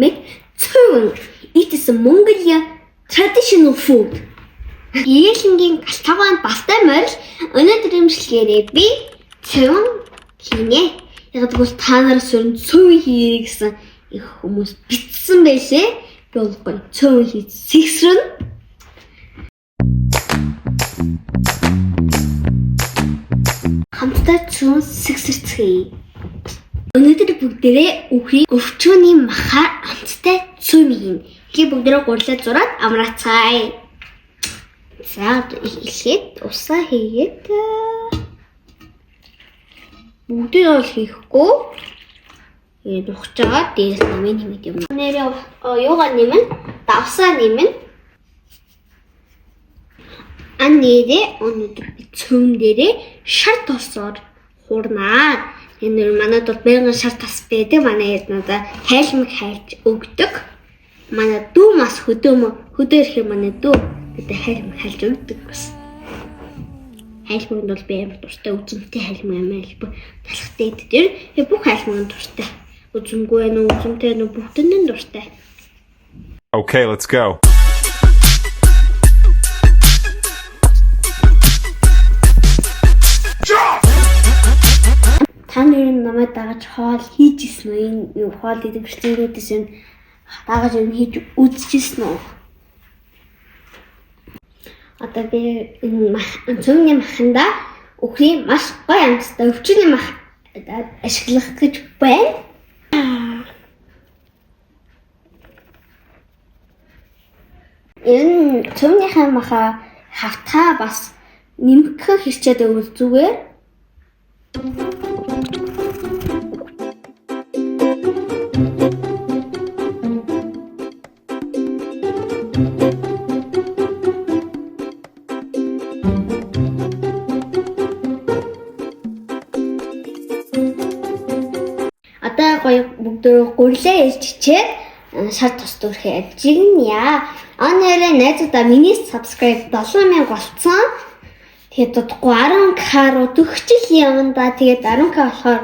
make цөөн. It is Mongolia traditional food. Ээлэнгийн алтаван балтай морил өнөөдөр имжлэгээрээ би цөөн хийнэ. Яг тэгвэл та нараас өрн цөөн хийе гэсэн их хүмүүс битсэн байлээ. Би бол гоё цөөн хийж сэгсрэн. Хамтдаа цөөн сэгсэрцгээе. Өнөөдөр бүгдээрээ үхрийн өвчөөний махаар амттай цөөн хийн. Гээ бүгдээрээ гурлаа зураад амраацгаая. За эхлээд усаа хийгээд бүгдийг бол хийхгүй. Нухаж байгаа дээрээс нэмээд юм. Нэрээ юугаар нэмэн? Давсаа нэмэн. Аннэрээ өнөөдөр би цөөн дээрээ шар тосоор хуурнаа. Энэ манайд бол байнгын шар тас байдаг. Манай надаа хайлмаг хайлж өгдөг. Манай дүү бас хөдөөрх юм манай дүү. Гэдэг хайлмаг хайлж өгдөг бас. Хайлмагд бол би амар дуртай үзэмтэй хайлмаг юм аа. Талхтай дээр бүх хайлмагд дуртай. Үзэмгүй байна уу, үзэмтэй байна уу бүгдэнд дуртай. Okay, let's go. Та нэр намайг дагаж хоол хийж исэн үү? Энэ хоол идэх бичлэгүүдээс энэ дагаж энэ хийж үзчихсэн үү? Одоо би энэ цөмний маханда үхрийн маш гоё амттай өвчний мах ашиглах гэж байна. Энэ цөмнийхээ маха хавтаа бас нэмэх хэрчээд өгвөл зүгээр. Одоо гоё бүгд гурлаа ээлжчээ шар тус дүрхээ ажигнья. Анээрээ найзуудаа миний subscribe 7000 болцсон. Тэгээд дутхгүй 10k руу төгсчл явна. Тэгээд 10k болохоор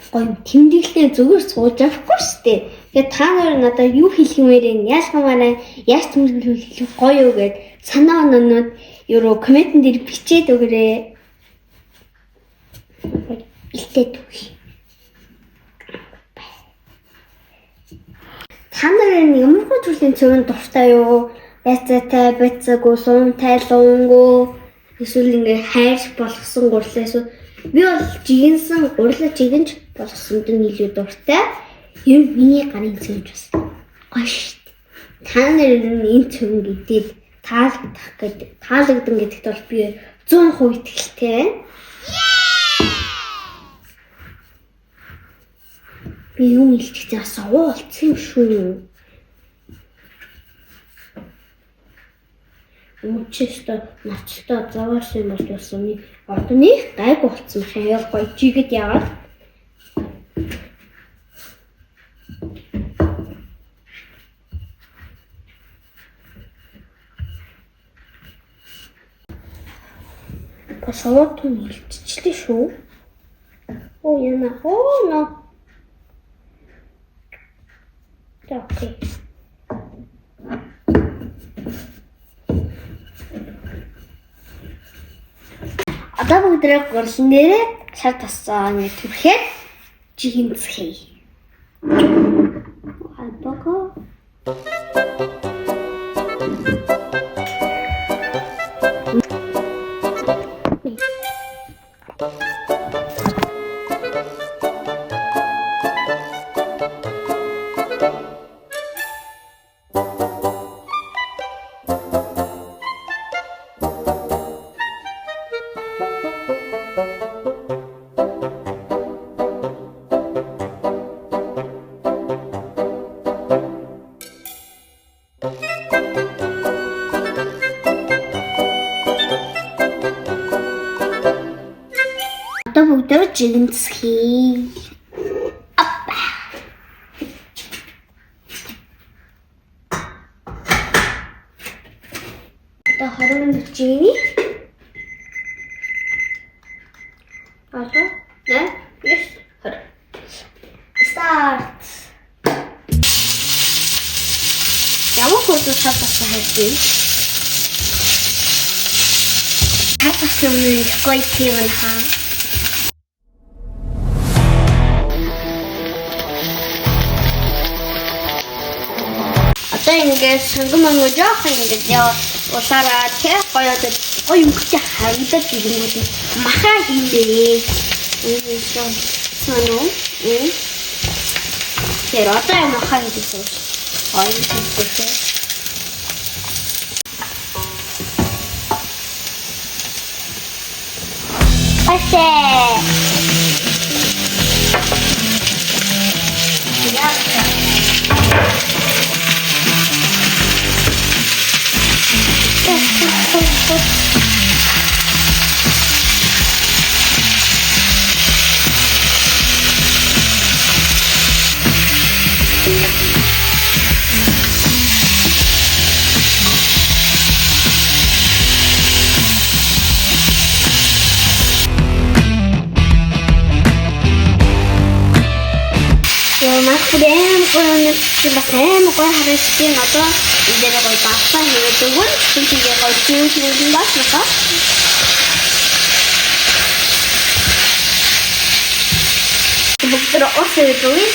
гоё тэмдэглэлээ зүгээр сууж авахгүй шүү дээ. Тэгээд та нар надад юу хэлэх юмээр яалгамаараа яаж тэмдэглэл гоё юу гэд санаа оноод юу комментэн дээр бичээд өгөөрэй. Илтээд өгье. Та нар ямар төрлийн цөөн дуртай юу? Байцаатай, байцаагүй, суунтай, луунгүй эсвэл ингээ хайрч болгосон гурлаа эсвэл би бол жигэнсэн гурлаа жигэнж болгосонд нь илүү дуртай. Юм миний гарын цөөнч бас гоё шүү дээ. Та нар энэ цөөн гэдгийг таалагдсан гэдэгт бол би 100% итгэлтэй байна. Би юм илтгэж асуу болцсон юм шүү. Үчигтэй начлаа заваарсан юм болсон. Одоо нэг гайг болцсон шаяа гоё чигэд яваад. Пасаварт нь илтчихлээ шүү. Оо яна хоо. Okay. Одоо бүгдрээ гурлан дээрээ шар тасцаа нэг түрхээ жигэнцхий. Албаго. Одоо бүгдээ жигэнцхий. Апа. Одоо харин жигний. Start. ямар хурдан шал тасаа хайдгийг. Хатсан юм гоё тийм хаа. Одоо ингээд сонгомон жоох ингээд яа усаараа тэг гоёд гоё юм чи харагдаж ирэнгүүт махаа хийлээ. Соно. Тэр одоо махаа хийсэн. Гоё хийсэн. Ашэ. Махбэм гоо гоо харагдсан одоо энэ дээр гоо баасан хийгээд өгвөл тиймээ гоо чийлэн басна. Бүгдээ осоо дүүс.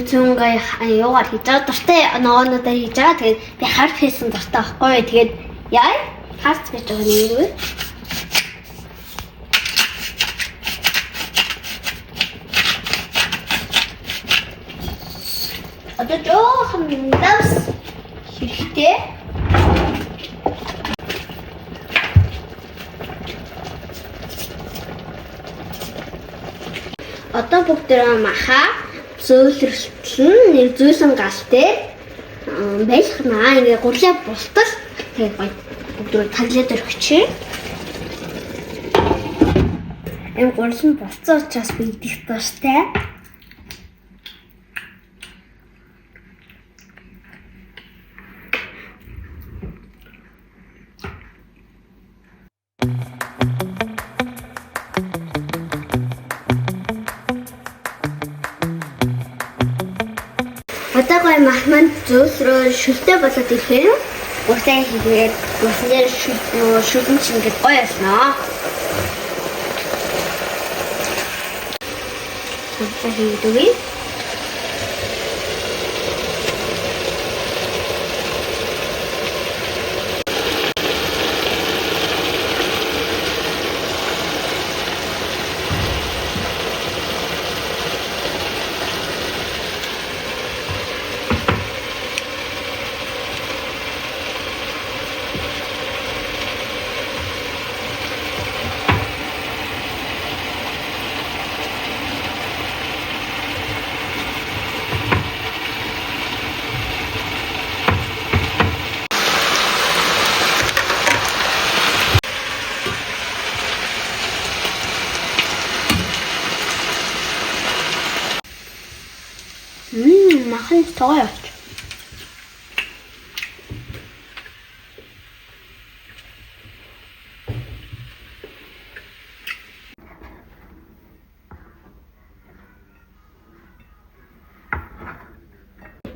Цунгаа яагаар хийж байгаа дуртай ногоонуудаар хийж байгаа. Тэгээд би хард хийсэн дуртай байхгүй. Тэгээд яа хард хийж байгаа нэрвээ. Одоо жоохон давс хэрэгтэй. Одоо бүгдээ махаа зөөлрөлтөн нэг зүйсэн гал дээр байлах наа ингээ гурлаа бултал тэгээ гоё бүгд таглаад өргөчээ. Энэ гурлын болцоо учраас би идэх тууштай. Одоо гоё махманд зөөлрөө шүлтэй болоод ирэхээр уртаа хийгээд урсан дээр шүлэн чинь ингээд гоё яснаа. Уртаа хийдэг. Махан тойрч.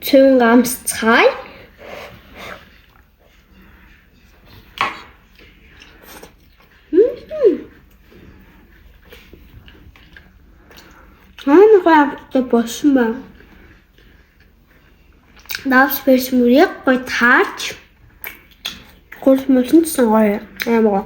Цүн амсцай. Гоо босон ба. Давс бэс мөрийг гой таарч гол мөсөн гэсэн гоё амар.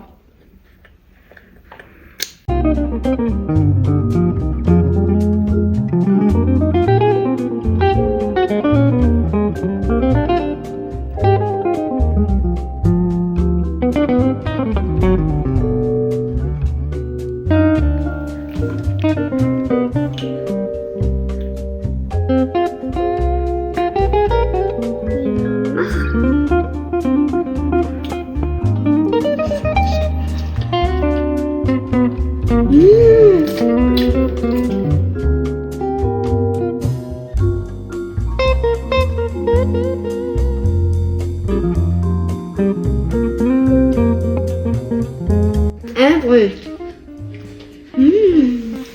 гоё.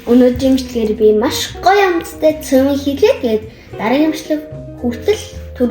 Өнөөдрийн имчилгээр би маш гоё амттай цөмийн хийлээ. Тэгээд дараагийн имчилэг хүртэл түр